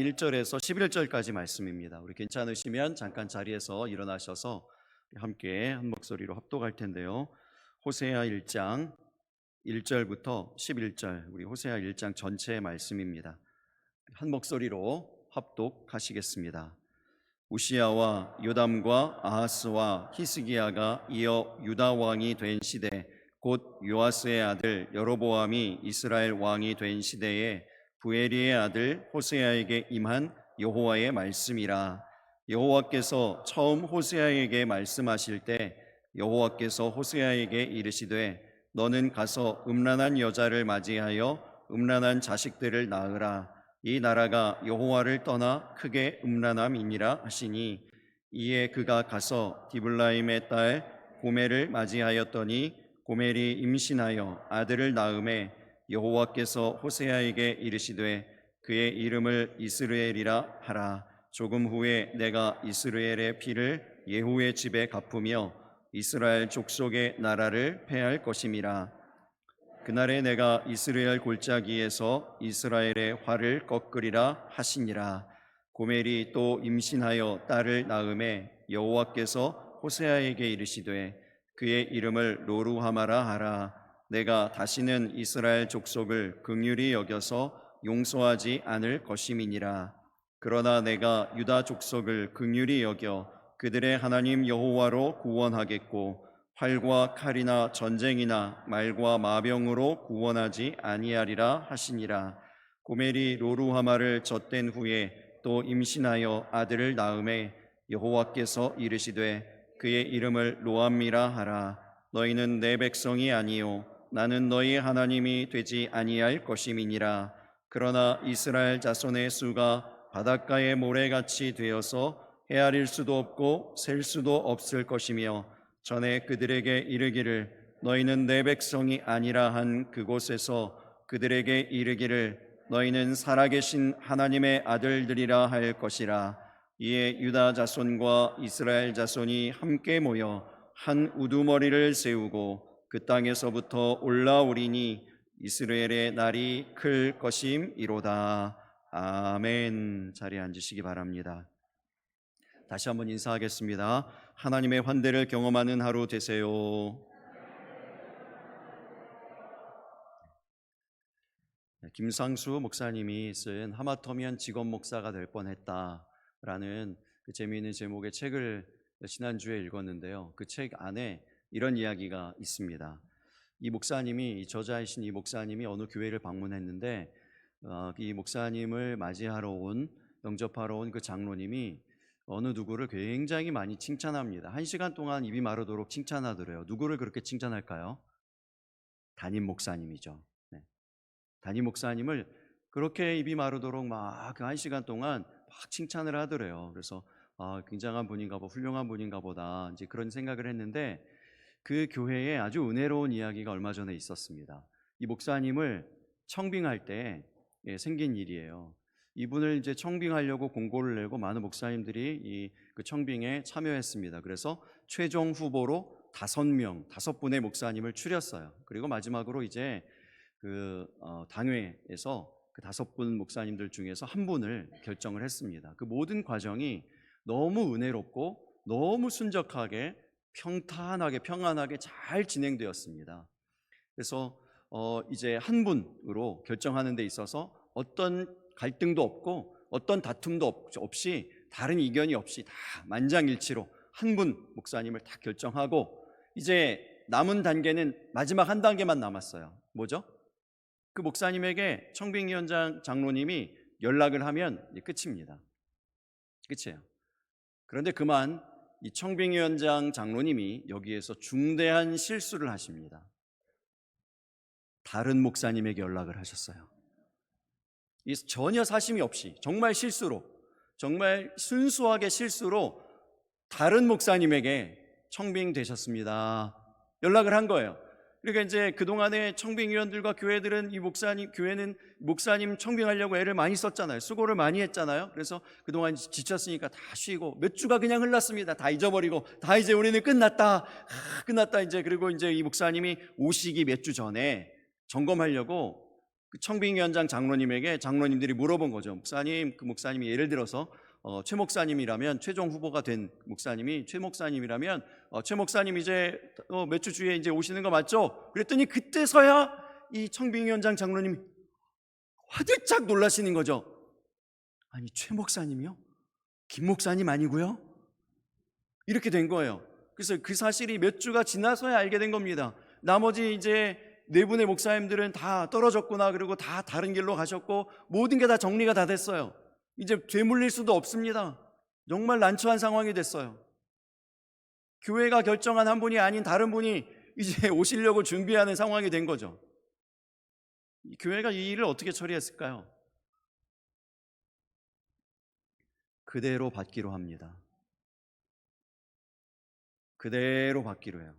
1절에서 11절까지 말씀입니다. 우리 괜찮으시면 잠깐 자리에서 일어나셔서 함께 한 목소리로 합독할 텐데요. 호세아 1장 1절부터 11절, 우리 호세아 1장 전체의 말씀입니다. 한 목소리로 합독하시겠습니다. 우시야와 요담과 아하스와 히스기야가 이어 유다 왕이 된 시대, 곧 요아스의 아들 여로보암이 이스라엘 왕이 된 시대에 부에리의 아들 호세아에게 임한 여호와의 말씀이라. 여호와께서 처음 호세아에게 말씀하실 때 여호와께서 호세아에게 이르시되 너는 가서 음란한 여자를 맞이하여 음란한 자식들을 낳으라. 이 나라가 여호와를 떠나 크게 음란함이니라 하시니, 이에 그가 가서 디블라임의 딸 고멜을 맞이하였더니 고멜이 임신하여 아들을 낳음에 여호와께서 호세아에게 이르시되 그의 이름을 이스르엘이라 하라. 조금 후에 내가 이스라엘의 피를 예후의 집에 갚으며 이스라엘 족속의 나라를 패할 것임이라. 그날에 내가 이스라엘 골짜기에서 이스라엘의 활을 꺾으리라 하시니라. 고멜이 또 임신하여 딸을 낳음에 여호와께서 호세아에게 이르시되 그의 이름을 로루하마라 하라. 내가 다시는 이스라엘 족속을 긍휼히 여겨서 용서하지 않을 것임이니라. 그러나 내가 유다 족속을 긍휼히 여겨 그들의 하나님 여호와로 구원하겠고 활과 칼이나 전쟁이나 말과 마병으로 구원하지 아니하리라 하시니라. 고멜이 로루하마를 젖된 후에 또 임신하여 아들을 낳음에 여호와께서 이르시되 그의 이름을 로암미라 하라. 너희는 내 백성이 아니요 나는 너희 하나님이 되지 아니할 것임이니라. 그러나 이스라엘 자손의 수가 바닷가의 모래같이 되어서 헤아릴 수도 없고 셀 수도 없을 것이며, 전에 그들에게 이르기를 너희는 내 백성이 아니라 한 그곳에서 그들에게 이르기를 너희는 살아계신 하나님의 아들들이라 할 것이라. 이에 유다 자손과 이스라엘 자손이 함께 모여 한 우두머리를 세우고 그 땅에서부터 올라오리니 이스라엘의 날이 클 것임이로다. 아멘. 자리에 앉으시기 바랍니다. 다시 한번 인사하겠습니다. 하나님의 환대를 경험하는 하루 되세요. 김상수 목사님이 쓴 하마터면 직업 목사가 될 뻔했다라는 그 재미있는 제목의 책을 지난주에 읽었는데요. 그 책 안에 이런 이야기가 있습니다. 이 목사님이, 저자이신 이 목사님이 어느 교회를 방문했는데 이 목사님을 영접하러 온 그 장로님이 어느 누구를 굉장히 많이 칭찬합니다. 1시간 동안 입이 마르도록 칭찬하더래요. 누구를 그렇게 칭찬할까요? 담임 목사님이죠. 네. 담임 목사님을 그렇게 입이 마르도록 막 그 1시간 동안 막 칭찬을 하더래요. 그래서 굉장한 분인가 보다, 훌륭한 분인가 보다, 이제 그런 생각을 했는데, 그 교회에 아주 은혜로운 이야기가 얼마 전에 있었습니다. 이 목사님을 청빙할 때 생긴 일이에요. 이분을 이제 청빙하려고 공고를 내고 많은 목사님들이 그 청빙에 참여했습니다. 그래서 최종 후보로 5분의 목사님을 추렸어요. 그리고 마지막으로 이제 그 당회에서 그 5분 목사님들 중에서 한 분을 결정을 했습니다. 그 모든 과정이 너무 은혜롭고 너무 순적하게 평안하게 잘 진행되었습니다. 그래서 이제 한 분으로 결정하는 데 있어서 어떤 갈등도 없고 어떤 다툼도 없이, 다른 이견이 없이 다 만장일치로 한 분 목사님을 다 결정하고, 이제 남은 단계는 마지막 한 단계만 남았어요. 뭐죠? 그 목사님에게 청빙위원장 장로님이 연락을 하면 이제 끝입니다. 끝이에요. 그런데 그만 이 청빙위원장 장로님이 여기에서 중대한 실수를 하십니다. 다른 목사님에게 연락을 하셨어요. 전혀 사심이 없이 정말 실수로, 정말 순수하게 실수로 다른 목사님에게 청빙되셨습니다. 연락을 한 거예요. 그러니까 이제 그동안에 청빙위원들과 교회들은 교회는 목사님 청빙하려고 애를 많이 썼잖아요. 수고를 많이 했잖아요. 그래서 그동안 지쳤으니까 다 쉬고 몇 주가 그냥 흘렀습니다. 다 잊어버리고 다 이제 우리는 끝났다. 이제. 그리고 이제 이 목사님이 오시기 몇 주 전에 점검하려고 그 청빙위원장 장로님에게 장로님들이 물어본 거죠. 목사님, 그 목사님이 예를 들어서 최 목사님이라면, 최종 후보가 된 목사님이 최 목사님이라면 최 목사님 이제 몇 주 뒤에 이제 오시는 거 맞죠? 그랬더니 그때서야 이 청빙위원장 장로님이 화들짝 놀라시는 거죠. 아니, 최 목사님이요? 김 목사님 아니고요? 이렇게 된 거예요. 그래서 그 사실이 몇 주가 지나서야 알게 된 겁니다. 나머지 이제 네 분의 목사님들은 다 떨어졌구나, 그리고 다 다른 길로 가셨고 모든 게 다 정리가 다 됐어요. 이제 되물릴 수도 없습니다. 정말 난처한 상황이 됐어요. 교회가 결정한 한 분이 아닌 다른 분이 이제 오시려고 준비하는 상황이 된 거죠. 교회가 이 일을 어떻게 처리했을까요? 그대로 받기로 합니다. 그대로 받기로 해요.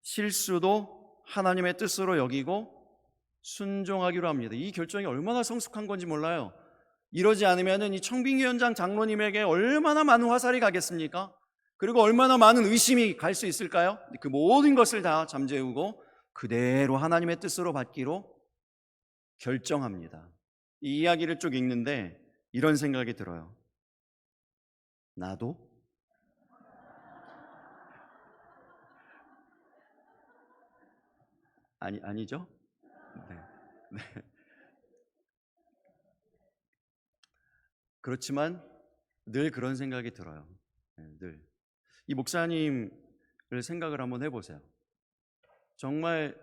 실수도 하나님의 뜻으로 여기고 순종하기로 합니다. 이 결정이 얼마나 성숙한 건지 몰라요. 이러지 않으면 이 청빙위원장 장로님에게 얼마나 많은 화살이 가겠습니까? 그리고 얼마나 많은 의심이 갈 수 있을까요? 그 모든 것을 다 잠재우고 그대로 하나님의 뜻으로 받기로 결정합니다. 이 이야기를 쭉 읽는데 이런 생각이 들어요. 나도? 아니죠? 네. 네. 그렇지만 늘 그런 생각이 들어요. 네, 늘. 이 목사님을 생각을 한번 해보세요. 정말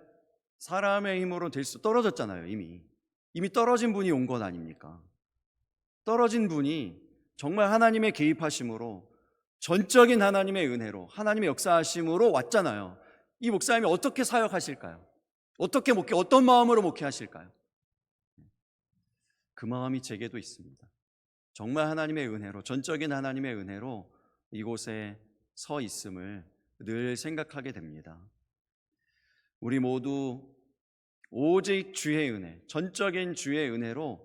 사람의 힘으로 될 수 떨어졌잖아요. 이미 떨어진 분이 온 것 아닙니까? 떨어진 분이 정말 하나님의 개입하심으로, 전적인 하나님의 은혜로, 하나님의 역사하심으로 왔잖아요. 이 목사님이 어떻게 사역하실까요? 어떻게 어떤 마음으로 목회하실까요? 그 마음이 제게도 있습니다. 정말 하나님의 은혜로, 전적인 하나님의 은혜로 이곳에 서 있음을 늘 생각하게 됩니다. 우리 모두 오직 주의 은혜, 전적인 주의 은혜로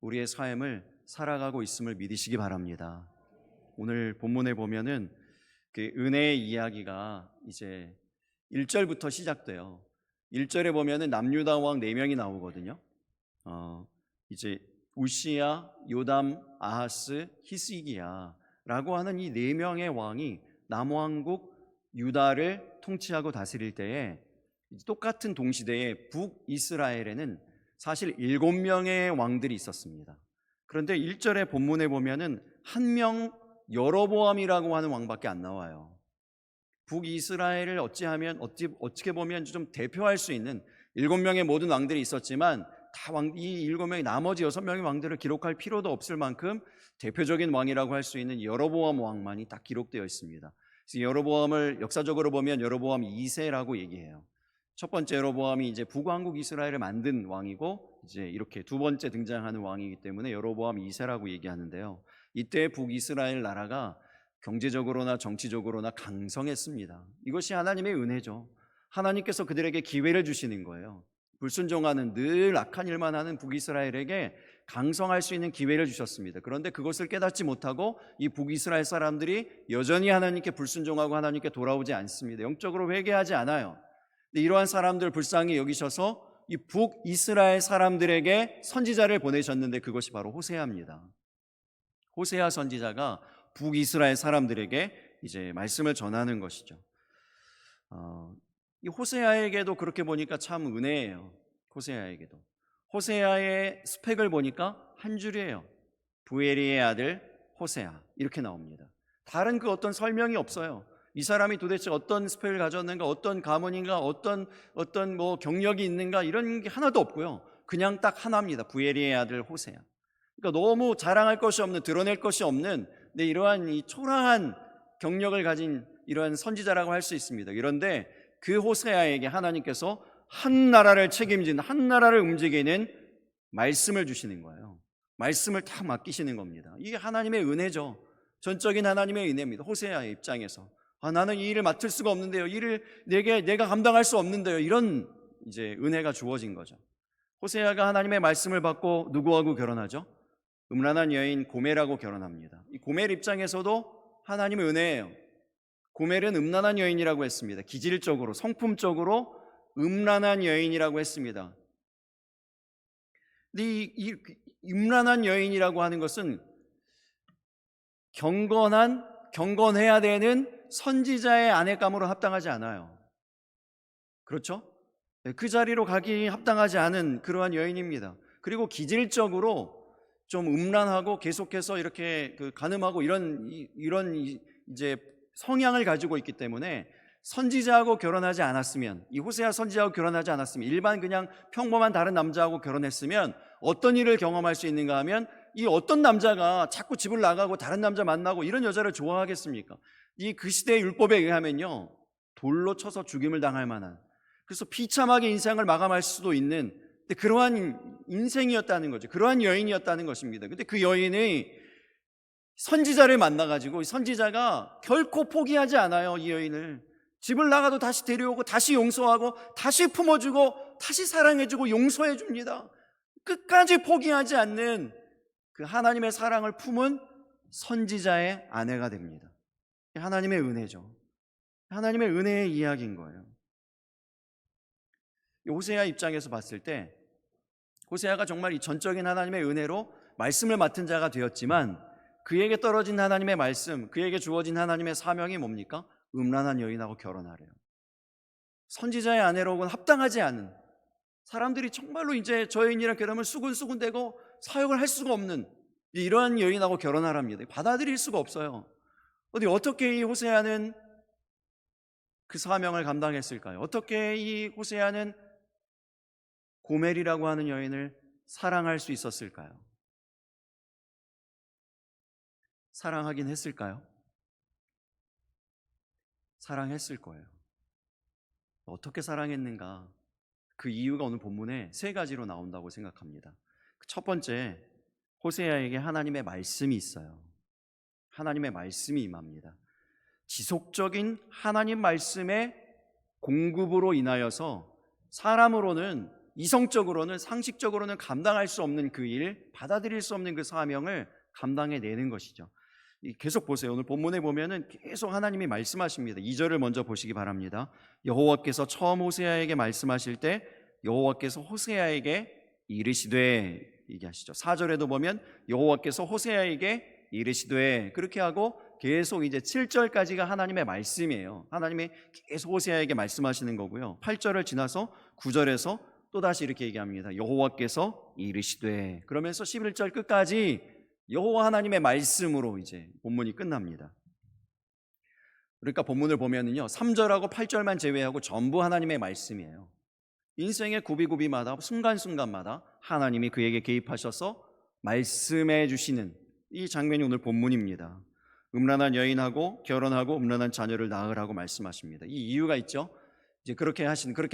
우리의 삶을 살아가고 있음을 믿으시기 바랍니다. 오늘 본문에 보면은 그 은혜의 이야기가 이제 1절부터 시작돼요. 1절에 보면은 남유다 왕 4명이 나오거든요. 이제 우시야, 요담, 아하스, 히스기야라고 하는 이 4명의 왕이 남왕국 유다를 통치하고 다스릴 때에 똑같은 동시대에 북이스라엘에는 사실 7명의 왕들이 있었습니다. 그런데 1절의 본문에 보면은 한 명 여로보암이라고 하는 왕밖에 안 나와요. 북이스라엘을 어떻게 보면 좀 대표할 수 있는 7명의 모든 왕들이 있었지만 이 7명의 나머지 6명의 왕들을 기록할 필요도 없을 만큼 대표적인 왕이라고 할 수 있는 여로보암 왕만이 딱 기록되어 있습니다. 그래서 여로보암을 역사적으로 보면 여로보암 2세라고 얘기해요. 첫 번째 여로보암이 이제 북왕국 이스라엘을 만든 왕이고, 이제 이렇게 두 번째 등장하는 왕이기 때문에 여로보암 2세라고 얘기하는데요. 이때 북이스라엘 나라가 경제적으로나 정치적으로나 강성했습니다. 이것이 하나님의 은혜죠. 하나님께서 그들에게 기회를 주시는 거예요. 불순종하는, 늘 악한 일만 하는 북이스라엘에게 강성할 수 있는 기회를 주셨습니다. 그런데 그것을 깨닫지 못하고 이 북이스라엘 사람들이 여전히 하나님께 불순종하고 하나님께 돌아오지 않습니다. 영적으로 회개하지 않아요. 근데 이러한 사람들 불쌍히 여기셔서 이 북이스라엘 사람들에게 선지자를 보내셨는데 그것이 바로 호세아입니다. 호세아 선지자가 북이스라엘 사람들에게 이제 말씀을 전하는 것이죠. 이 호세아에게도 그렇게 보니까 참 은혜예요. 호세아에게도. 호세아의 스펙을 보니까 한 줄이에요. 부에리의 아들 호세아, 이렇게 나옵니다. 다른 그 어떤 설명이 없어요. 이 사람이 도대체 어떤 스펙을 가졌는가, 어떤 가문인가, 어떤 뭐 경력이 있는가, 이런 게 하나도 없고요. 그냥 딱 하나입니다. 부에리의 아들 호세아. 그러니까 너무 자랑할 것이 없는, 드러낼 것이 없는, 네, 이러한 이 초라한 경력을 가진 이러한 선지자라고 할 수 있습니다. 그런데 그 호세아에게 하나님께서 한 나라를 책임진, 한 나라를 움직이는 말씀을 주시는 거예요. 말씀을 딱 맡기시는 겁니다. 이게 하나님의 은혜죠. 전적인 하나님의 은혜입니다. 호세아의 입장에서 나는 이 일을 맡을 수가 없는데요, 이 일을 내가 감당할 수 없는데요, 이런 이제 은혜가 주어진 거죠. 호세아가 하나님의 말씀을 받고 누구하고 결혼하죠? 음란한 여인 고멜하고 결혼합니다. 이 고멜 입장에서도 하나님의 은혜예요. 고멜은 음란한 여인이라고 했습니다. 기질적으로, 성품적으로 음란한 여인이라고 했습니다. 근데 이 음란한 여인이라고 하는 것은 경건해야 되는 선지자의 아내감으로 합당하지 않아요. 그렇죠? 그 자리로 가기 합당하지 않은 그러한 여인입니다. 그리고 기질적으로 좀 음란하고 계속해서 이렇게 간음하고 이런 이제 성향을 가지고 있기 때문에 선지자하고 결혼하지 않았으면, 이 호세아 선지자하고 결혼하지 않았으면, 일반 그냥 평범한 다른 남자하고 결혼했으면 어떤 일을 경험할 수 있는가 하면, 이 어떤 남자가 자꾸 집을 나가고 다른 남자 만나고 이런 여자를 좋아하겠습니까? 이 그 시대의 율법에 의하면요, 돌로 쳐서 죽임을 당할 만한, 그래서 비참하게 인생을 마감할 수도 있는 그러한 인생이었다는 거죠. 그러한 여인이었다는 것입니다. 근데 그 여인이 선지자를 만나가지고, 선지자가 결코 포기하지 않아요. 이 여인을 집을 나가도 다시 데려오고, 다시 용서하고, 다시 품어주고, 다시 사랑해주고 용서해 줍니다. 끝까지 포기하지 않는 그 하나님의 사랑을 품은 선지자의 아내가 됩니다. 하나님의 은혜죠. 하나님의 은혜의 이야기인 거예요. 호세아 입장에서 봤을 때, 호세아가 정말 이 전적인 하나님의 은혜로 말씀을 맡은 자가 되었지만, 그에게 떨어진 하나님의 말씀, 그에게 주어진 하나님의 사명이 뭡니까? 음란한 여인하고 결혼하래요. 선지자의 아내로는 합당하지 않은, 사람들이 정말로 이제 저 여인이랑 결혼하면 수군수군대고 사역을 할 수가 없는 이러한 여인하고 결혼하랍니다. 받아들일 수가 없어요. 어떻게 이 호세아는 그 사명을 감당했을까요? 어떻게 이 호세아는 고멜이라고 하는 여인을 사랑할 수 있었을까요? 사랑하긴 했을까요? 사랑했을 거예요. 어떻게 사랑했는가? 그 이유가 오늘 본문에 세 가지로 나온다고 생각합니다. 첫 번째, 호세아에게 하나님의 말씀이 있어요. 하나님의 말씀이 임합니다. 지속적인 하나님 말씀의 공급으로 인하여서 사람으로는, 이성적으로는, 상식적으로는 감당할 수 없는 그 일, 받아들일 수 없는 그 사명을 감당해내는 것이죠. 계속 보세요. 오늘 본문에 보면은 계속 하나님이 말씀하십니다. 2절을 먼저 보시기 바랍니다. 여호와께서 처음 호세아에게 말씀하실 때 여호와께서 호세아에게 이르시되, 얘기하시죠. 4절에도 보면 여호와께서 호세아에게 이르시되, 그렇게 하고 계속 이제 7절까지가 하나님의 말씀이에요. 하나님이 계속 호세아에게 말씀하시는 거고요. 8절을 지나서 9절에서 또다시 이렇게 얘기합니다. 여호와께서 이르시되, 그러면서 11절 끝까지 여호와 하나님의 말씀으로 이제 본문이 끝납니다. 그러니까 본문을 보면은요, 3절하고 8절만 제외하고 전부 하나님의 말씀이에요. 인생의 구비구비마다, 순간순간마다 하나님이 그에게 개입하셔서 말씀해 주시는 이 장면이 오늘 본문입니다. 음란한 여인하고 결혼하고 음란한 자녀를 낳으라고 말씀하십니다. 이 이유가 있죠. 이제 그렇게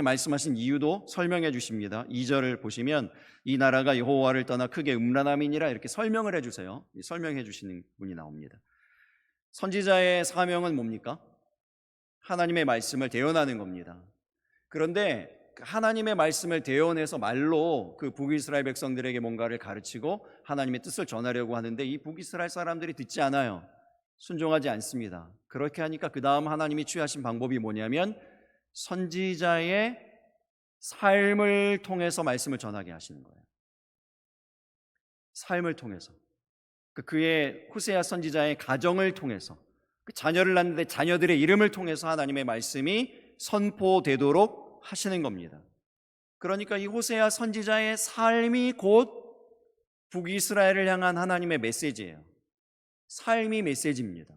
말씀하신 이유도 설명해 주십니다. 2절을 보시면 이 나라가 여호와를 떠나 크게 음란함이니라, 이렇게 설명을 해 주세요. 설명해 주시는 분이 나옵니다. 선지자의 사명은 뭡니까? 하나님의 말씀을 대언하는 겁니다. 그런데 하나님의 말씀을 대언해서 말로 그 북이스라엘 백성들에게 뭔가를 가르치고 하나님의 뜻을 전하려고 하는데, 이 북이스라엘 사람들이 듣지 않아요. 순종하지 않습니다. 그렇게 하니까 그 다음 하나님이 취하신 방법이 뭐냐면 선지자의 삶을 통해서 말씀을 전하게 하시는 거예요. 삶을 통해서, 그의 호세아 선지자의 가정을 통해서, 그 자녀를 낳는데 자녀들의 이름을 통해서 하나님의 말씀이 선포되도록 하시는 겁니다. 그러니까 이 호세아 선지자의 삶이 곧 북이스라엘을 향한 하나님의 메시지예요. 삶이 메시지입니다.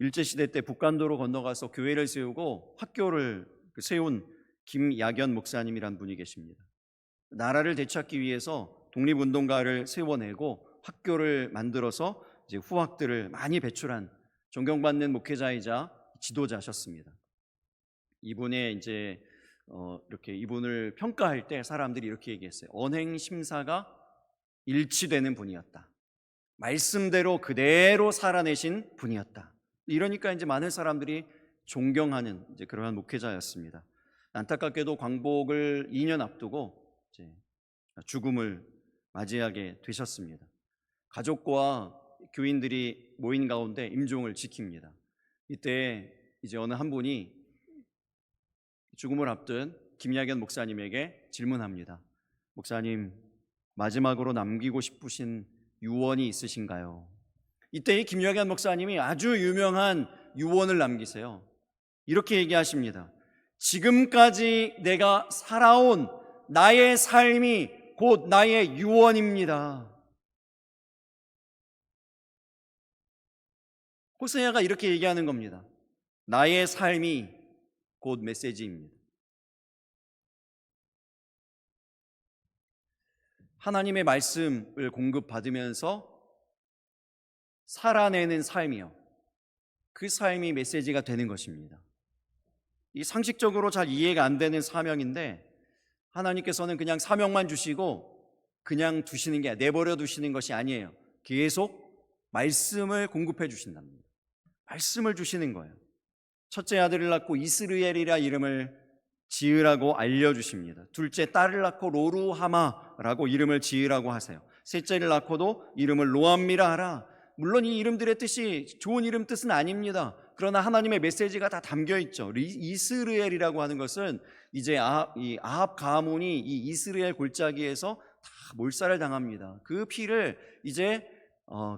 일제시대 때 북간도로 건너가서 교회를 세우고 학교를 세운 김야견 목사님이란 분이 계십니다. 나라를 되찾기 위해서 독립운동가를 세워내고 학교를 만들어서 이제 후학들을 많이 배출한 존경받는 목회자이자 지도자셨습니다. 이분의 이제 이렇게 이분을 평가할 때 사람들이 이렇게 얘기했어요. 언행 심사가 일치되는 분이었다. 말씀대로 그대로 살아내신 분이었다. 이러니까 이제 많은 사람들이 존경하는 이제 그러한 목회자였습니다. 안타깝게도 광복을 2년 앞두고 이제 죽음을 맞이하게 되셨습니다. 가족과 교인들이 모인 가운데 임종을 지킵니다. 이때 이제 어느 한 분이 죽음을 앞둔 김야견 목사님에게 질문합니다. 목사님, 마지막으로 남기고 싶으신 유언이 있으신가요? 이때 이 김야견 목사님이 아주 유명한 유언을 남기세요. 이렇게 얘기하십니다. 지금까지 내가 살아온 나의 삶이 곧 나의 유언입니다. 호세아가 이렇게 얘기하는 겁니다. 나의 삶이 곧 메시지입니다. 하나님의 말씀을 공급받으면서 살아내는 삶이요, 그 삶이 메시지가 되는 것입니다. 이 상식적으로 잘 이해가 안 되는 사명인데 하나님께서는 그냥 사명만 주시고 그냥 두시는 게, 내버려 두시는 것이 아니에요. 계속 말씀을 공급해 주신답니다. 말씀을 주시는 거예요. 첫째 아들을 낳고 이스르엘이라 이름을 지으라고 알려주십니다. 둘째 딸을 낳고 로루하마라고 이름을 지으라고 하세요. 셋째를 낳고도 이름을 로암미라 하라. 물론 이 이름들의 뜻이 좋은 이름 뜻은 아닙니다. 그러나 하나님의 메시지가 다 담겨 있죠. 이스르엘이라고 하는 것은 이제 아합 가문이 이 이스라엘 골짜기에서 다 몰살을 당합니다. 그 피를 이제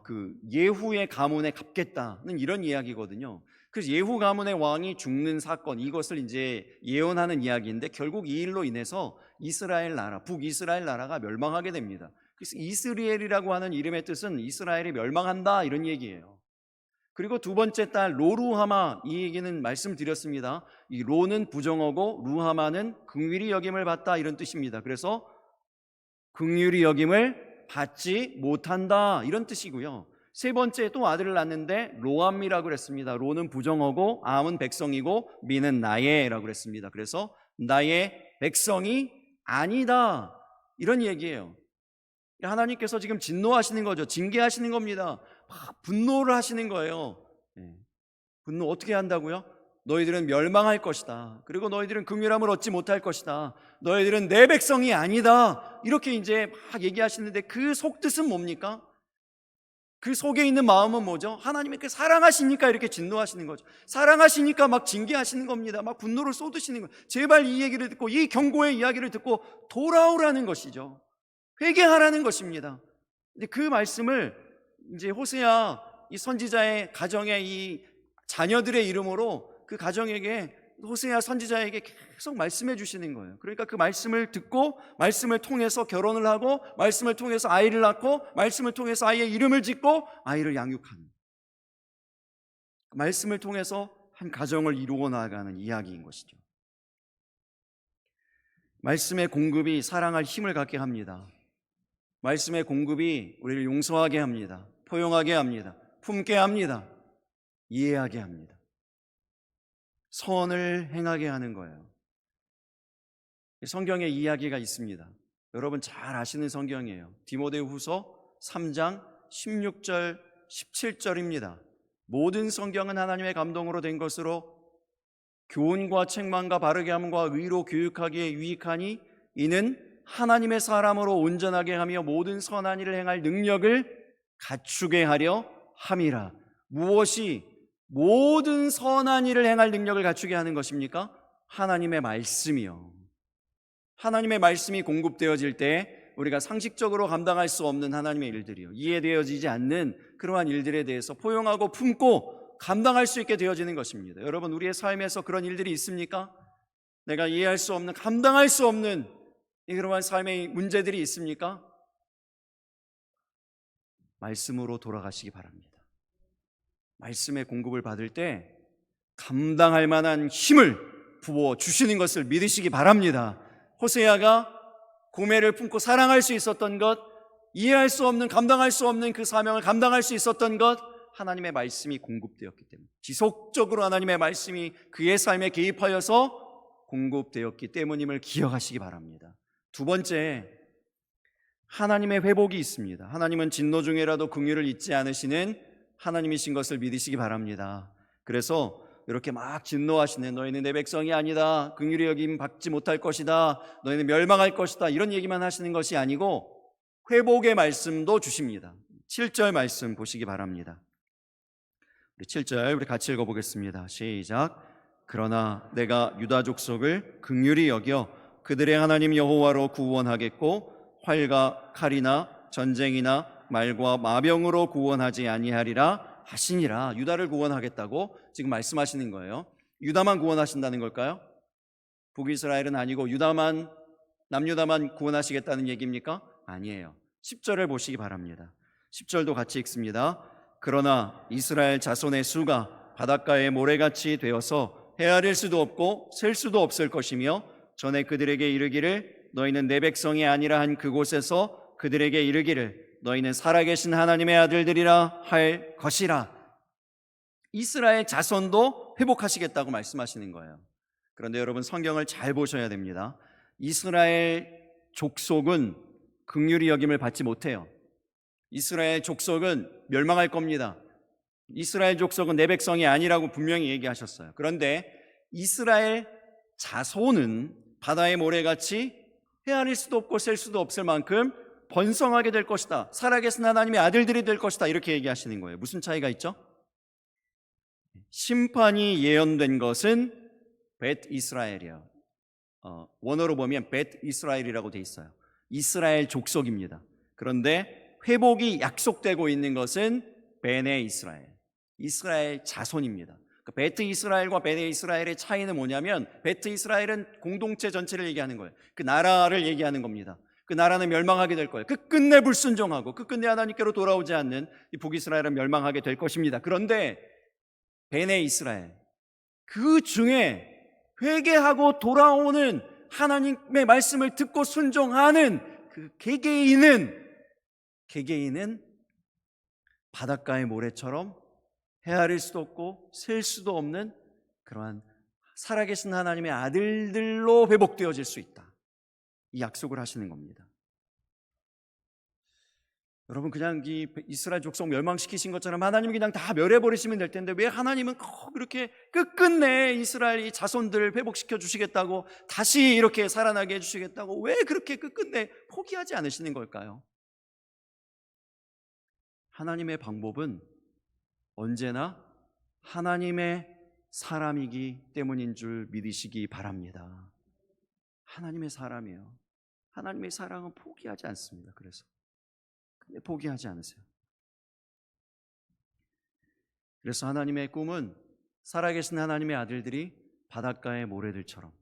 그 예후의 가문에 갚겠다는 이런 이야기거든요. 그래서 예후 가문의 왕이 죽는 사건, 이것을 이제 예언하는 이야기인데 결국 이 일로 인해서 이스라엘 나라, 북이스라엘 나라가 멸망하게 됩니다. 그래서 이스라엘이라고 하는 이름의 뜻은 이스라엘이 멸망한다, 이런 얘기예요. 그리고 두 번째 딸 로루하마, 이 얘기는 말씀드렸습니다. 이 로는 부정어고 루하마는 긍휼히 여김을 받다, 이런 뜻입니다. 그래서 긍휼히 여김을 받지 못한다, 이런 뜻이고요. 세 번째 또 아들을 낳는데 로암미라고 그랬습니다. 로는 부정어고 암은 백성이고 미는 나의라고 그랬습니다. 그래서 나의 백성이 아니다, 이런 얘기예요. 하나님께서 지금 진노하시는 거죠. 징계하시는 겁니다. 막 분노를 하시는 거예요. 분노 어떻게 한다고요? 너희들은 멸망할 것이다. 그리고 너희들은 긍휼함을 얻지 못할 것이다. 너희들은 내 백성이 아니다. 이렇게 이제 막 얘기하시는데 그 속뜻은 뭡니까? 그 속에 있는 마음은 뭐죠? 하나님이 사랑하시니까 이렇게 진노하시는 거죠. 사랑하시니까 막 징계하시는 겁니다. 막 분노를 쏟으시는 거예요. 제발 이 얘기를 듣고, 이 경고의 이야기를 듣고 돌아오라는 것이죠. 회개하라는 것입니다. 근데 그 말씀을 이제 호세아 이 선지자의 가정의 이 자녀들의 이름으로 그 가정에게, 호세아 선지자에게 계속 말씀해 주시는 거예요. 그러니까 그 말씀을 듣고 말씀을 통해서 결혼을 하고 말씀을 통해서 아이를 낳고 말씀을 통해서 아이의 이름을 짓고 아이를 양육하는, 말씀을 통해서 한 가정을 이루어 나가는 이야기인 것이죠. 말씀의 공급이 사랑할 힘을 갖게 합니다. 말씀의 공급이 우리를 용서하게 합니다. 포용하게 합니다. 품게 합니다. 이해하게 합니다. 선을 행하게 하는 거예요. 성경에 이야기가 있습니다. 여러분 잘 아시는 성경이에요. 디모데후서 3장 16절 17절입니다. 모든 성경은 하나님의 감동으로 된 것으로 교훈과 책망과 바르게 함과 의로 교육하기에 유익하니 이는 하나님의 사람으로 온전하게 하며 모든 선한 일을 행할 능력을 갖추게 하려 함이라. 무엇이 모든 선한 일을 행할 능력을 갖추게 하는 것입니까? 하나님의 말씀이요. 하나님의 말씀이 공급되어질 때 우리가 상식적으로 감당할 수 없는 하나님의 일들이요, 이해되어지지 않는 그러한 일들에 대해서 포용하고 품고 감당할 수 있게 되어지는 것입니다. 여러분, 우리의 삶에서 그런 일들이 있습니까? 내가 이해할 수 없는, 감당할 수 없는 그러한 삶의 문제들이 있습니까? 말씀으로 돌아가시기 바랍니다. 말씀의 공급을 받을 때 감당할 만한 힘을 부어 주시는 것을 믿으시기 바랍니다. 호세아가 고매를 품고 사랑할 수 있었던 것, 이해할 수 없는, 감당할 수 없는 그 사명을 감당할 수 있었던 것, 하나님의 말씀이 공급되었기 때문에, 지속적으로 하나님의 말씀이 그의 삶에 개입하여서 공급되었기 때문임을 기억하시기 바랍니다. 두 번째, 하나님의 회복이 있습니다. 하나님은 진노 중에라도 긍휼을 잊지 않으시는 하나님이신 것을 믿으시기 바랍니다. 그래서 이렇게 막 진노하시는, 너희는 내 백성이 아니다, 긍휼히 여김 받지 못할 것이다, 너희는 멸망할 것이다, 이런 얘기만 하시는 것이 아니고 회복의 말씀도 주십니다. 7절 말씀 보시기 바랍니다. 우리 7절 우리 같이 읽어보겠습니다. 시작. 그러나 내가 유다 족속을 긍휼히 여겨 그들의 하나님 여호와로 구원하겠고 활과 칼이나 전쟁이나 말과 마병으로 구원하지 아니하리라 하시니라. 유다를 구원하겠다고 지금 말씀하시는 거예요. 유다만 구원하신다는 걸까요? 북이스라엘은 아니고 유다만, 남유다만 구원하시겠다는 얘기입니까? 아니에요. 10절을 보시기 바랍니다. 10절도 같이 읽습니다. 그러나 이스라엘 자손의 수가 바닷가의 모래같이 되어서 헤아릴 수도 없고 셀 수도 없을 것이며 전에 그들에게 이르기를 너희는 내 백성이 아니라 한 그곳에서 그들에게 이르기를 너희는 살아계신 하나님의 아들들이라 할 것이라. 이스라엘 자손도 회복하시겠다고 말씀하시는 거예요. 그런데 여러분, 성경을 잘 보셔야 됩니다. 이스라엘 족속은 긍휼히 여김을 받지 못해요. 이스라엘 족속은 멸망할 겁니다. 이스라엘 족속은 내 백성이 아니라고 분명히 얘기하셨어요. 그런데 이스라엘 자손은 바다의 모래같이 헤아릴 수도 없고 셀 수도 없을 만큼 번성하게 될 것이다. 살아계신 하나님의 아들들이 될 것이다. 이렇게 얘기하시는 거예요. 무슨 차이가 있죠? 심판이 예언된 것은 벳 이스라엘이에요. 원어로 보면 벳 이스라엘이라고 돼 있어요. 이스라엘 족속입니다. 그런데 회복이 약속되고 있는 것은 베네 이스라엘, 이스라엘 자손입니다. 베트 이스라엘과 베네 이스라엘의 차이는 뭐냐면, 베트 이스라엘은 공동체 전체를 얘기하는 거예요. 그 나라를 얘기하는 겁니다. 그 나라는 멸망하게 될 거예요. 끝끝내 불순종하고 끝끝내 하나님께로 돌아오지 않는 이 북이스라엘은 멸망하게 될 것입니다. 그런데 베네 이스라엘, 그 중에 회개하고 돌아오는, 하나님의 말씀을 듣고 순종하는 그 개개인은 바닷가의 모래처럼 헤아릴 수도 없고 셀 수도 없는 그러한 살아계신 하나님의 아들들로 회복되어질 수 있다. 이 약속을 하시는 겁니다. 여러분, 그냥 이 이스라엘 족속 멸망시키신 것처럼 하나님이 그냥 다 멸해버리시면 될 텐데, 왜 하나님은 꼭 이렇게 끝끝내 이스라엘 자손들을 회복시켜 주시겠다고, 다시 이렇게 살아나게 해주시겠다고 왜 그렇게 끝끝내 포기하지 않으시는 걸까요? 하나님의 방법은 언제나 하나님의 사람이기 때문인 줄 믿으시기 바랍니다. 하나님의 사람이에요. 하나님의 사랑은 포기하지 않습니다. 근데 포기하지 않으세요. 그래서 하나님의 꿈은 살아계신 하나님의 아들들이 바닷가의 모래들처럼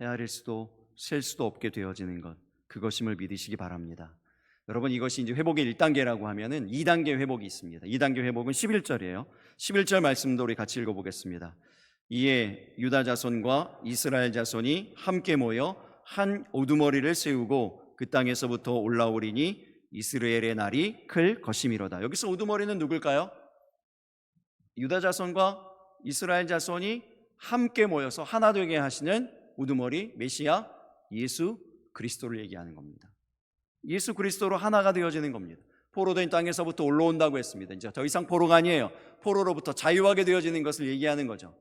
헤아릴 수도 셀 수도 없게 되어지는 것, 그것임을 믿으시기 바랍니다. 여러분, 이것이 이제 회복의 1단계라고 하면은 2단계 회복이 있습니다. 2단계 회복은 11절이에요. 11절 말씀도 우리 같이 읽어보겠습니다. 이에 유다 자손과 이스라엘 자손이 함께 모여 한 우두머리를 세우고 그 땅에서부터 올라오리니 이스라엘의 날이 클 것이미로다. 여기서 우두머리는 누굴까요? 유다 자손과 이스라엘 자손이 함께 모여서 하나 되게 하시는 우두머리, 메시아 예수 그리스도를 얘기하는 겁니다. 예수 그리스도로 하나가 되어지는 겁니다. 포로된 땅에서부터 올라온다고 했습니다. 이제 더 이상 포로가 아니에요. 포로로부터 자유하게 되어지는 것을 얘기하는 거죠.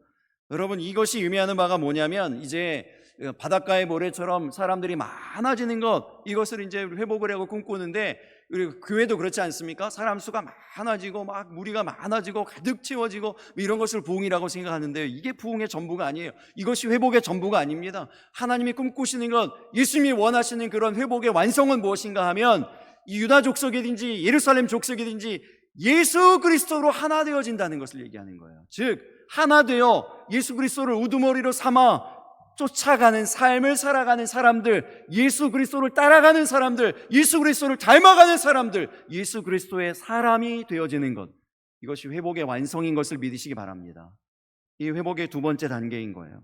여러분, 이것이 의미하는 바가 뭐냐면, 이제 바닷가의 모래처럼 사람들이 많아지는 것, 이것을 이제 회복을 하고 꿈꾸는데, 우리 교회도 그렇지 않습니까? 사람 수가 많아지고 막 무리가 많아지고 가득 채워지고 이런 것을 부흥이라고 생각하는데요, 이게 부흥의 전부가 아니에요. 이것이 회복의 전부가 아닙니다. 하나님이 꿈꾸시는 것, 예수님이 원하시는 그런 회복의 완성은 무엇인가 하면, 이 유다 족속이든지 예루살렘 족속이든지 예수 그리스도로 하나 되어진다는 것을 얘기하는 거예요. 즉, 하나 되어 예수 그리스도를 우두머리로 삼아 쫓아가는 삶을 살아가는 사람들, 예수 그리스도를 따라가는 사람들, 예수 그리스도를 닮아가는 사람들, 예수 그리스도의 사람이 되어지는 것, 이것이 회복의 완성인 것을 믿으시기 바랍니다. 이 회복의 두 번째 단계인 거예요.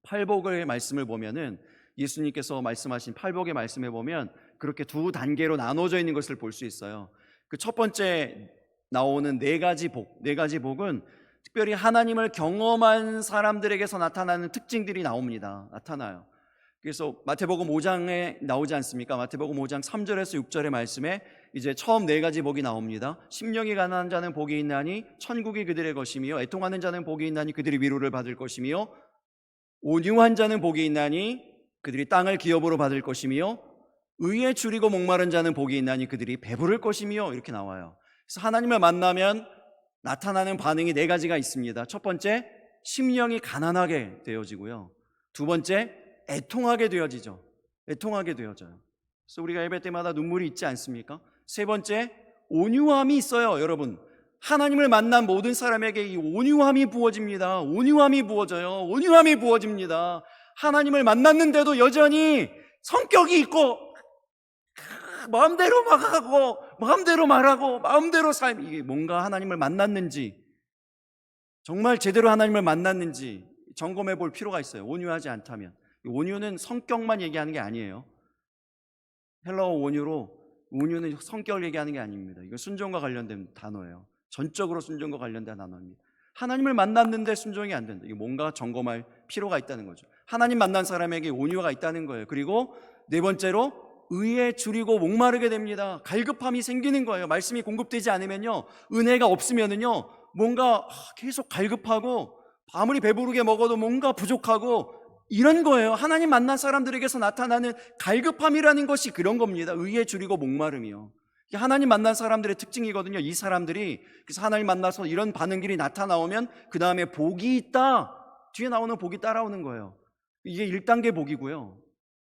팔복의 말씀을 보면은, 예수님께서 말씀하신 팔복의 말씀에 보면 그렇게 두 단계로 나눠져 있는 것을 볼 수 있어요. 그 첫 번째 나오는 네 가지 복은 특별히 하나님을 경험한 사람들에게서 나타나는 특징들이 나타나요. 그래서 마태복음 5장에 나오지 않습니까? 마태복음 5장 3절에서 6절의 말씀에 이제 처음 네 가지 복이 나옵니다. 심령이 가난한 자는 복이 있나니 천국이 그들의 것이며, 애통하는 자는 복이 있나니 그들이 위로를 받을 것이며, 온유한 자는 복이 있나니 그들이 땅을 기업으로 받을 것이며, 의에 줄이고 목마른 자는 복이 있나니 그들이 배부를 것이며, 이렇게 나와요. 그래서 하나님을 만나면 나타나는 반응이 네 가지가 있습니다. 첫 번째, 심령이 가난하게 되어지고요. 두 번째, 애통하게 되어지죠. 애통하게 되어져요. 그래서 우리가 예배 때마다 눈물이 있지 않습니까? 세 번째, 온유함이 있어요. 여러분, 하나님을 만난 모든 사람에게 이 온유함이 부어집니다. 온유함이 부어져요. 온유함이 부어집니다. 하나님을 만났는데도 여전히 성격이 있고 마음대로 막 하고 마음대로 말하고 마음대로 이게 뭔가 하나님을 만났는지, 정말 제대로 하나님을 만났는지 점검해 볼 필요가 있어요. 온유하지 않다면. 온유는 성격만 얘기하는 게 아니에요. 헬라어 온유는 성격을 얘기하는 게 아닙니다. 이거 순종과 관련된 단어예요. 전적으로 순종과 관련된 단어입니다. 하나님을 만났는데 순종이 안 된다. 이게 뭔가 점검할 필요가 있다는 거죠. 하나님 만난 사람에게 온유가 있다는 거예요. 그리고 네 번째로, 의에 줄이고 목마르게 됩니다. 갈급함이 생기는 거예요. 말씀이 공급되지 않으면요, 은혜가 없으면은요, 뭔가 계속 갈급하고 아무리 배부르게 먹어도 뭔가 부족하고 이런 거예요. 하나님 만난 사람들에게서 나타나는 갈급함이라는 것이 그런 겁니다. 의에 줄이고 목마름이요. 이게 하나님 만난 사람들의 특징이거든요. 이 사람들이 그래서 하나님 만나서 이런 반응들이 나타나오면 그 다음에 복이 있다, 뒤에 나오는 복이 따라오는 거예요. 이게 1단계 복이고요.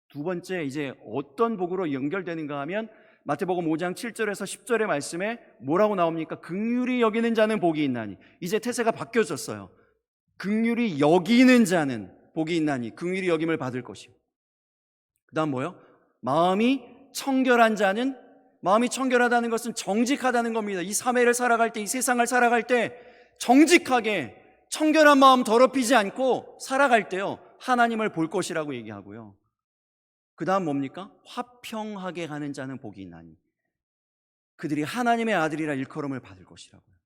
두 번째, 이제 어떤 복으로 연결되는가 하면 마태복음 5장 7절에서 10절의 말씀에 뭐라고 나옵니까? 긍휼히 여기는 자는 복이 있나니. 이제 태세가 바뀌어졌어요. 긍휼히 여기는 자는 복이 있나니 긍휼히 여김을 받을 것이요. 그 다음 뭐요? 마음이 청결한 자는, 마음이 청결하다는 것은 정직하다는 겁니다. 이 사회를 살아갈 때, 이 세상을 살아갈 때 정직하게 청결한 마음 더럽히지 않고 살아갈 때요, 하나님을 볼 것이라고 얘기하고요. 그 다음 뭡니까? 화평하게 가는 자는 복이 있나니 그들이 하나님의 아들이라 일컬음을 받을 것이라고요.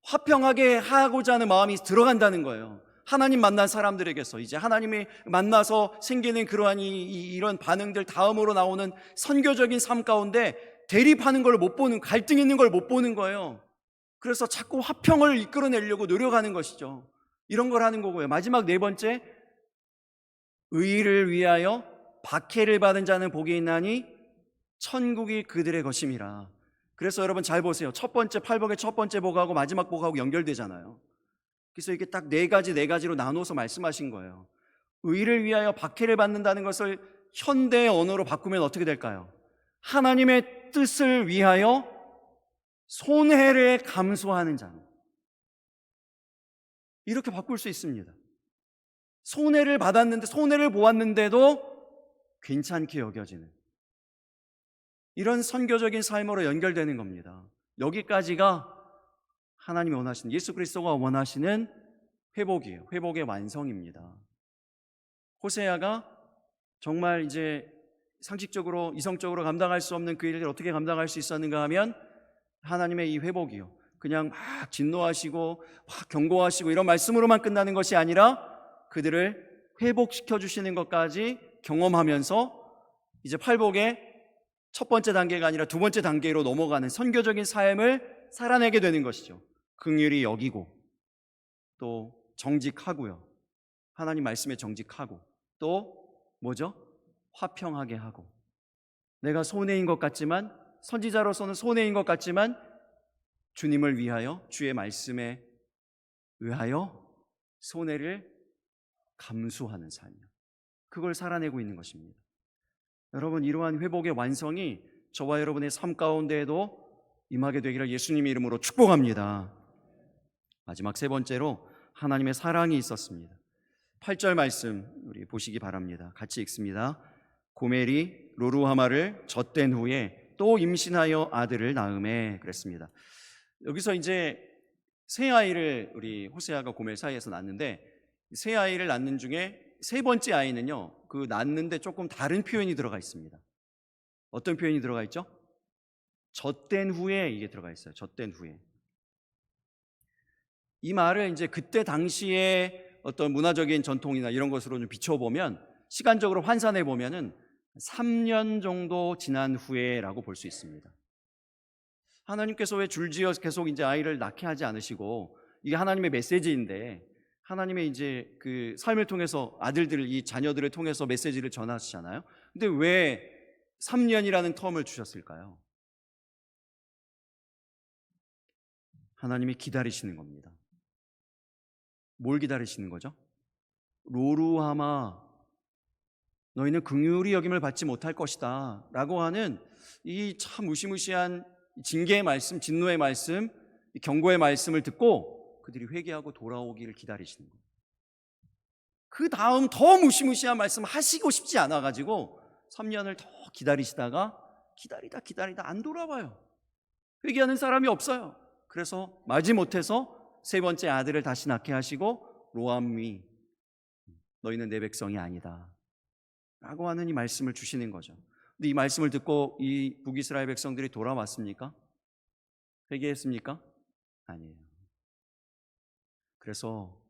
화평하게 하고자 하는 마음이 들어간다는 거예요. 하나님 만난 사람들에게서 이제 하나님이 만나서 생기는 그러한 이런 반응들, 다음으로 나오는 선교적인 삶 가운데 대립하는 걸 못 보는, 갈등 있는 걸 못 보는 거예요. 그래서 자꾸 화평을 이끌어내려고 노력하는 것이죠. 이런 걸 하는 거고요. 마지막 네 번째, 의를 위하여 박해를 받은 자는 복이 있나니 천국이 그들의 것임이라. 그래서 여러분 잘 보세요. 첫 번째 팔복의 첫 번째 복하고 마지막 복하고 연결되잖아요. 그래서 이게 딱 네 가지로 나눠서 말씀하신 거예요. 의를 위하여 박해를 받는다는 것을 현대 언어로 바꾸면 어떻게 될까요? 하나님의 뜻을 위하여 손해를 감수하는 자는, 이렇게 바꿀 수 있습니다. 손해를 받았는데, 손해를 보았는데도 괜찮게 여겨지는 이런 선교적인 삶으로 연결되는 겁니다. 여기까지가 하나님이 원하시는, 예수 그리스도가 원하시는 회복이에요. 회복의 완성입니다. 호세아가 정말 이제 상식적으로, 이성적으로 감당할 수 없는 그 일을 어떻게 감당할 수 있었는가 하면 하나님의 이 회복이요, 그냥 막 진노하시고 막 경고하시고 이런 말씀으로만 끝나는 것이 아니라 그들을 회복시켜 주시는 것까지 경험하면서 이제 팔복의 첫 번째 단계가 아니라 두 번째 단계로 넘어가는 선교적인 삶을 살아내게 되는 것이죠. 긍휼히 여기고 또 정직하고요, 하나님 말씀에 정직하고 또 뭐죠? 화평하게 하고, 내가 손해인 것 같지만, 선지자로서는 손해인 것 같지만 주님을 위하여, 주의 말씀에 의하여 손해를 감수하는 삶이요, 그걸 살아내고 있는 것입니다. 여러분, 이러한 회복의 완성이 저와 여러분의 삶 가운데에도 임하게 되기를 예수님의 이름으로 축복합니다. 마지막 세 번째로 하나님의 사랑이 있었습니다. 8절 말씀 우리 보시기 바랍니다. 같이 읽습니다. 고멜이 로루하마를 젖된 후에 또 임신하여 아들을 낳음에, 그랬습니다. 여기서 이제 새 아이를 우리 호세아가 고멜 사이에서 낳는데, 새 아이를 낳는 중에 세 번째 아이는요, 그 낳는데 조금 다른 표현이 들어가 있습니다. 어떤 표현이 들어가 있죠? 젖된 후에, 이게 들어가 있어요. 젖된 후에. 이 말을 이제 그때 당시에 어떤 문화적인 전통이나 이런 것으로 좀 비춰보면, 시간적으로 환산해 보면은 3년 정도 지난 후에라고 볼 수 있습니다. 하나님께서 왜 줄지어 계속 이제 아이를 낳게 하지 않으시고, 이게 하나님의 메시지인데 하나님의 이제 그 삶을 통해서 아들들을, 이 자녀들을 통해서 메시지를 전하시잖아요. 근데 왜 3년이라는 텀을 주셨을까요? 하나님이 기다리시는 겁니다. 뭘 기다리시는 거죠? 로루하마 너희는 긍휼히 여김을 받지 못할 것이다 라고 하는 이 참 무시무시한 징계의 말씀, 진노의 말씀, 경고의 말씀을 듣고 그들이 회개하고 돌아오기를 기다리시는 거예요. 그 다음 더 무시무시한 말씀 하시고 싶지 않아가지고 3년을 더 기다리시다가 기다리다 안 돌아와요. 회개하는 사람이 없어요. 그래서 마지못해서 세 번째 아들을 다시 낳게 하시고 로암이 너희는 내 백성이 아니다 라고 하는 이 말씀을 주시는 거죠. 근데 이 말씀을 듣고 이 북이스라엘 백성들이 돌아왔습니까? 회개했습니까? 아니에요. 그래서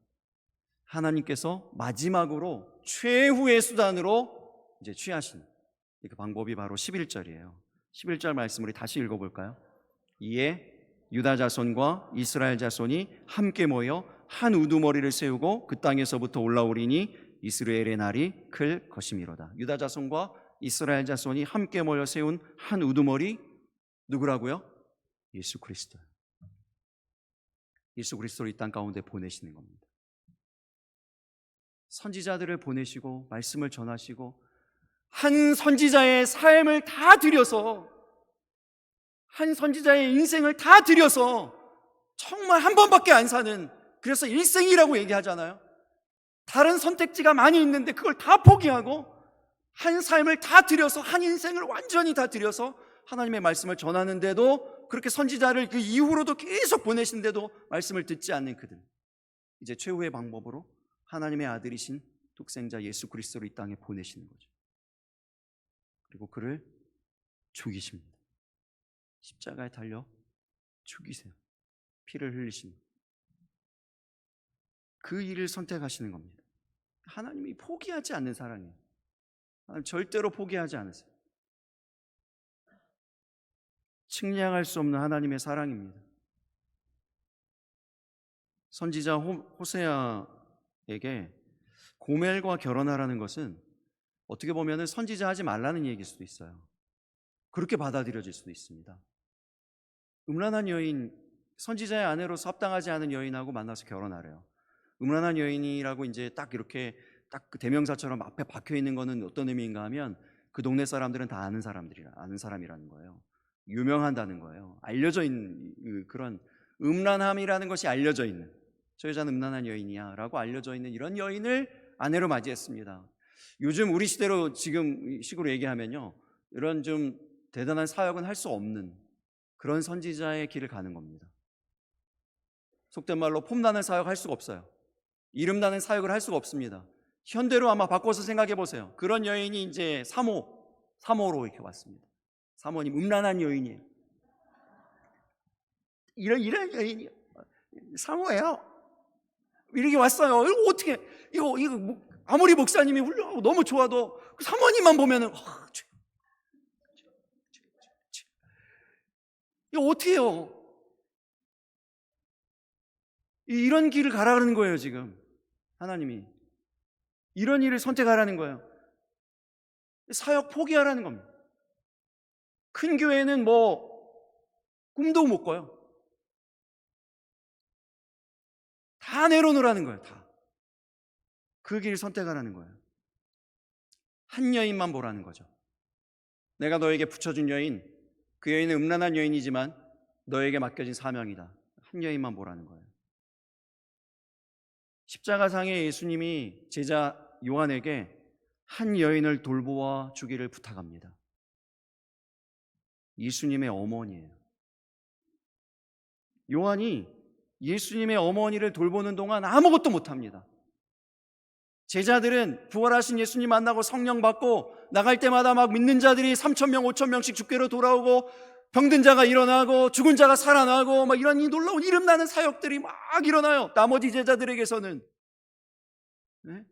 하나님께서 마지막으로 최후의 수단으로 이제 취하신 그 방법이 바로 11절이에요. 11절 말씀 우리 다시 읽어볼까요? 이에 유다 자손과 이스라엘 자손이 함께 모여 한 우두머리를 세우고 그 땅에서부터 올라오리니 이스라엘의 날이 클 것이미로다. 유다 자손과 이스라엘 자손이 함께 모여 세운 한 우두머리, 누구라고요? 예수 그리스도. 예수 그리스도를 이 땅 가운데 보내시는 겁니다. 선지자들을 보내시고 말씀을 전하시고 한 선지자의 삶을 다 들여서, 한 선지자의 인생을 다 들여서 정말 한 번밖에 안 사는, 그래서 일생이라고 얘기하잖아요. 다른 선택지가 많이 있는데 그걸 다 포기하고 한 삶을 다 들여서, 한 인생을 완전히 다 들여서 하나님의 말씀을 전하는데도, 그렇게 선지자를 그 이후로도 계속 보내신데도 말씀을 듣지 않는 그들, 이제 최후의 방법으로 하나님의 아들이신 독생자 예수 그리스도를 이 땅에 보내시는 거죠. 그리고 그를 죽이십니다. 십자가에 달려 죽이세요. 피를 흘리신 그 일을 선택하시는 겁니다. 하나님이 포기하지 않는 사랑이에요. 하나님 절대로 포기하지 않으세요. 측량할 수 없는 하나님의 사랑입니다. 선지자 호세아에게 고멜과 결혼하라는 것은 어떻게 보면 선지자 하지 말라는 얘기일 수도 있어요. 그렇게 받아들여질 수도 있습니다. 음란한 여인, 선지자의 아내로서 합당하지 않은 여인하고 만나서 결혼하래요. 음란한 여인이라고 이제 딱 이렇게 딱 그 대명사처럼 앞에 박혀 있는 거는 어떤 의미인가 하면 그 동네 사람들은 다 아는 사람이라는 거예요. 유명한다는 거예요. 알려져 있는 그런 음란함이라는 것이 알려져 있는, 저 여자는 음란한 여인이야 라고 알려져 있는 이런 여인을 아내로 맞이했습니다. 요즘 우리 시대로 지금 식으로 얘기하면요, 이런 좀 대단한 사역은 할 수 없는 그런 선지자의 길을 가는 겁니다. 속된 말로 폼나는 사역 할 수가 없어요. 이름나는 사역을 할 수가 없습니다. 현대로 아마 바꿔서 생각해 보세요. 그런 여인이 이제 사모로 이렇게 왔습니다. 사모님 음란한 여인이에요. 이런 여인이 사모예요. 이렇게 왔어요. 이거 어떻게, 이거 아무리 목사님이 훌륭하고 너무 좋아도 그 사모님만 보면은 이거 어떻게 해요? 이런 길을 가라는 거예요. 지금 하나님이 이런 일을 선택하라는 거예요. 사역 포기하라는 겁니다. 큰 교회는 뭐 꿈도 못 꿔요. 다 내려놓으라는 거예요. 다. 그 길을 선택하라는 거예요. 한 여인만 보라는 거죠. 내가 너에게 붙여준 여인, 그 여인은 음란한 여인이지만 너에게 맡겨진 사명이다. 한 여인만 보라는 거예요. 십자가상의 예수님이 제자 요한에게 한 여인을 돌보아 주기를 부탁합니다. 예수님의 어머니예요. 요한이 예수님의 어머니를 돌보는 동안 아무것도 못합니다. 제자들은 부활하신 예수님 만나고 성령 받고 나갈 때마다 막 믿는 자들이 3,000명, 5,000명씩 주께로 돌아오고 병든 자가 일어나고 죽은 자가 살아나고 막 이런 이 놀라운 이름나는 사역들이 막 일어나요. 나머지 제자들에게서는. 네?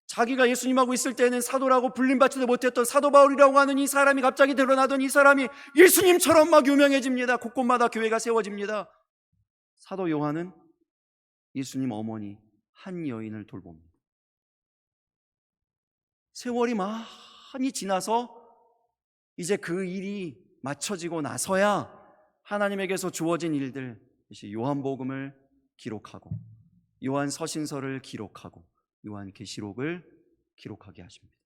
자기가 예수님하고 있을 때는 사도라고 불림받지도 못했던 사도 바울이라고 하는 이 사람이 갑자기 드러나던 이 사람이 예수님처럼 막 유명해집니다. 곳곳마다 교회가 세워집니다. 사도 요한은 예수님 어머니 한 여인을 돌봅니다. 세월이 많이 지나서 이제 그 일이 맞춰지고 나서야 하나님에게서 주어진 일들, 요한복음을 기록하고 요한 서신서를 기록하고 요한 계시록을 기록하게 하십니다.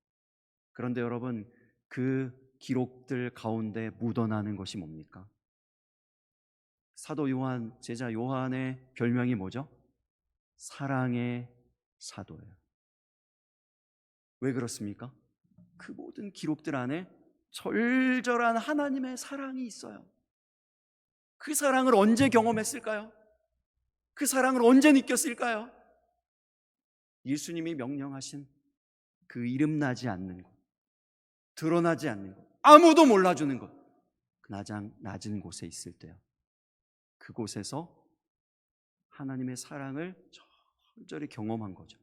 그런데 여러분, 그 기록들 가운데 묻어나는 것이 뭡니까? 사도 요한, 제자 요한의 별명이 뭐죠? 사랑의 사도예요. 왜 그렇습니까? 그 모든 기록들 안에 절절한 하나님의 사랑이 있어요. 그 사랑을 언제 경험했을까요? 그 사랑을 언제 느꼈을까요? 예수님이 명령하신 그 이름 나지 않는 곳, 드러나지 않는 곳, 아무도 몰라주는 곳, 그 낮은 곳에 있을 때요. 그곳에서 하나님의 사랑을 절절히 경험한 거죠.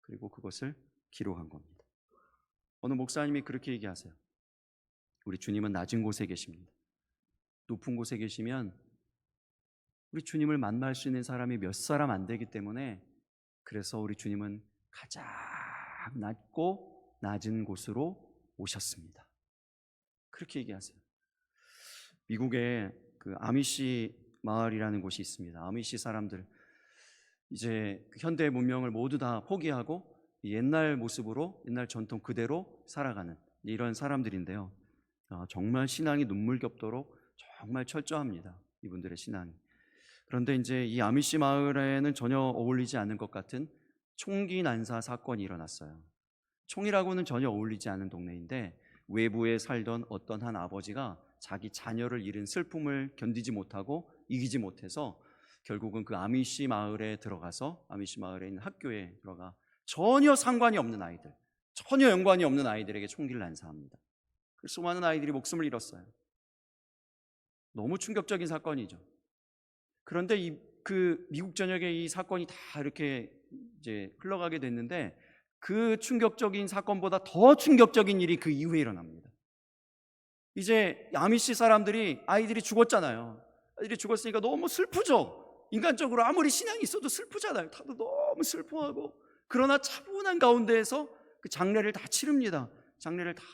그리고 그것을 기록한 겁니다. 어느 목사님이 그렇게 얘기하세요. 우리 주님은 낮은 곳에 계십니다. 높은 곳에 계시면 우리 주님을 만날 수 있는 사람이 몇 사람 안 되기 때문에, 그래서 우리 주님은 가장 낮고 낮은 곳으로 오셨습니다. 그렇게 얘기하세요. 미국에 그 아미시 마을이라는 곳이 있습니다. 아미시 사람들, 이제 현대 문명을 모두 다 포기하고 옛날 모습으로, 옛날 전통 그대로 살아가는 이런 사람들인데요. 정말 신앙이 눈물겹도록 정말 철저합니다. 이분들의 신앙이. 그런데 이제 이 아미시 마을에는 전혀 어울리지 않는 것 같은 총기 난사 사건이 일어났어요. 총이라고는 전혀 어울리지 않는 동네인데, 외부에 살던 어떤 한 아버지가 자기 자녀를 잃은 슬픔을 견디지 못하고 이기지 못해서 결국은 그 아미시 마을에 들어가서, 아미시 마을에 있는 학교에 들어가 전혀 상관이 없는 아이들, 전혀 연관이 없는 아이들에게 총기를 난사합니다. 그래서 수많은 아이들이 목숨을 잃었어요. 너무 충격적인 사건이죠. 그런데 그 미국 전역에 이 사건이 다 이렇게 이제 흘러가게 됐는데, 그 충격적인 사건보다 더 충격적인 일이 그 이후에 일어납니다. 이제 아미시 사람들이, 아이들이 죽었잖아요. 아이들이 죽었으니까 너무 슬프죠. 인간적으로 아무리 신앙이 있어도 슬프잖아요. 다들 너무 슬퍼하고. 그러나 차분한 가운데에서 그 장례를 다 치릅니다. 장례를 다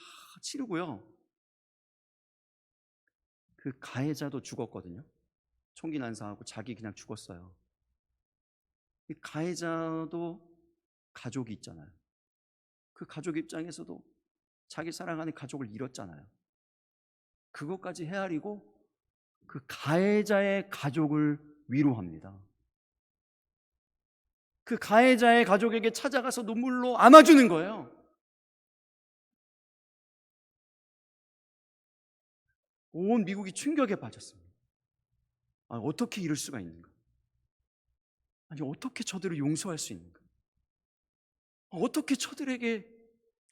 치르고요. 그 가해자도 죽었거든요. 총기 난사하고 자기 그냥 죽었어요. 이 가해자도 가족이 있잖아요. 그 가족 입장에서도 자기 사랑하는 가족을 잃었잖아요. 그것까지 헤아리고 그 가해자의 가족을 위로합니다. 그 가해자의 가족에게 찾아가서 눈물로 안아주는 거예요. 온 미국이 충격에 빠졌습니다. 어떻게 이럴 수가 있는가? 아니, 어떻게 저들을 용서할 수 있는가? 어떻게 저들에게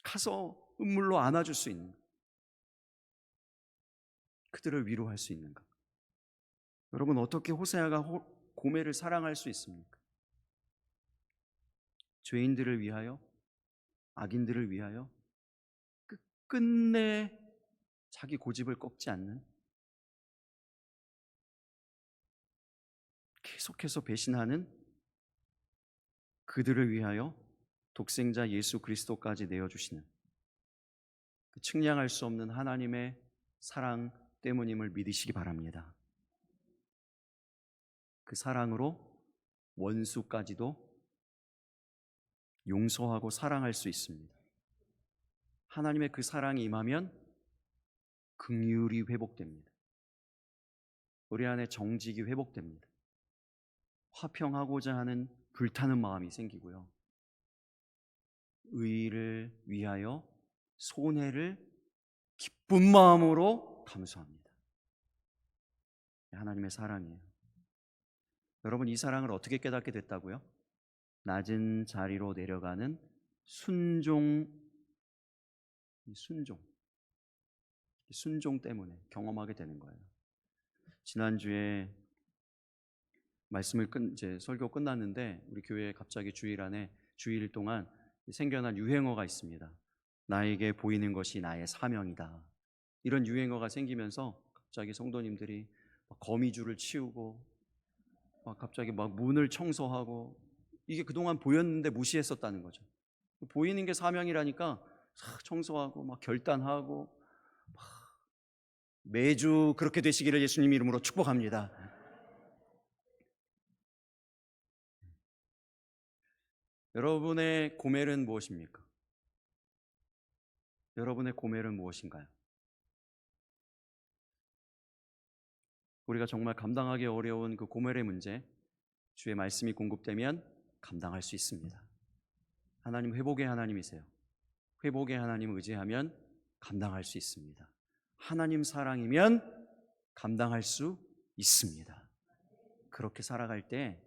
가서 눈물로 안아줄 수 있는가? 그들을 위로할 수 있는가? 여러분, 어떻게 호세아가 고멜을 사랑할 수 있습니까? 죄인들을 위하여, 악인들을 위하여 끝내 자기 고집을 꺾지 않는, 계속해서 배신하는 그들을 위하여 독생자 예수 그리스도까지 내어주시는 그 측량할 수 없는 하나님의 사랑 때문임을 믿으시기 바랍니다. 그 사랑으로 원수까지도 용서하고 사랑할 수 있습니다. 하나님의 그 사랑이 임하면 긍휼이 회복됩니다. 우리 안에 정직이 회복됩니다. 화평하고자 하는 불타는 마음이 생기고요. 의를 위하여 손해를 기쁜 마음으로 감수합니다. 하나님의 사랑이에요. 여러분, 이 사랑을 어떻게 깨닫게 됐다고요? 낮은 자리로 내려가는 순종 때문에 경험하게 되는 거예요. 지난주에 이제 설교 끝났는데, 우리 교회에 갑자기 주일 동안 생겨난 유행어가 있습니다. 나에게 보이는 것이 나의 사명이다. 이런 유행어가 생기면서 갑자기 성도님들이 거미줄을 치우고 갑자기 문을 청소하고, 이게 그동안 보였는데 무시했었다는 거죠. 보이는 게 사명이라니까 청소하고 결단하고, 매주 그렇게 되시기를 예수님 이름으로 축복합니다. 여러분의 고멜은 무엇입니까? 여러분의 고멜은 무엇인가요? 우리가 정말 감당하기 어려운 그 고멜의 문제, 주의 말씀이 공급되면 감당할 수 있습니다. 하나님 회복의 하나님이세요. 회복의 하나님 의지하면 감당할 수 있습니다. 하나님 사랑이면 감당할 수 있습니다. 그렇게 살아갈 때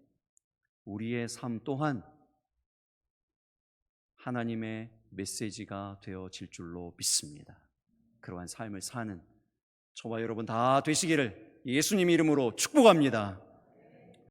우리의 삶 또한 하나님의 메시지가 되어질 줄로 믿습니다. 그러한 삶을 사는 저와 여러분 다 되시기를 예수님 이름으로 축복합니다.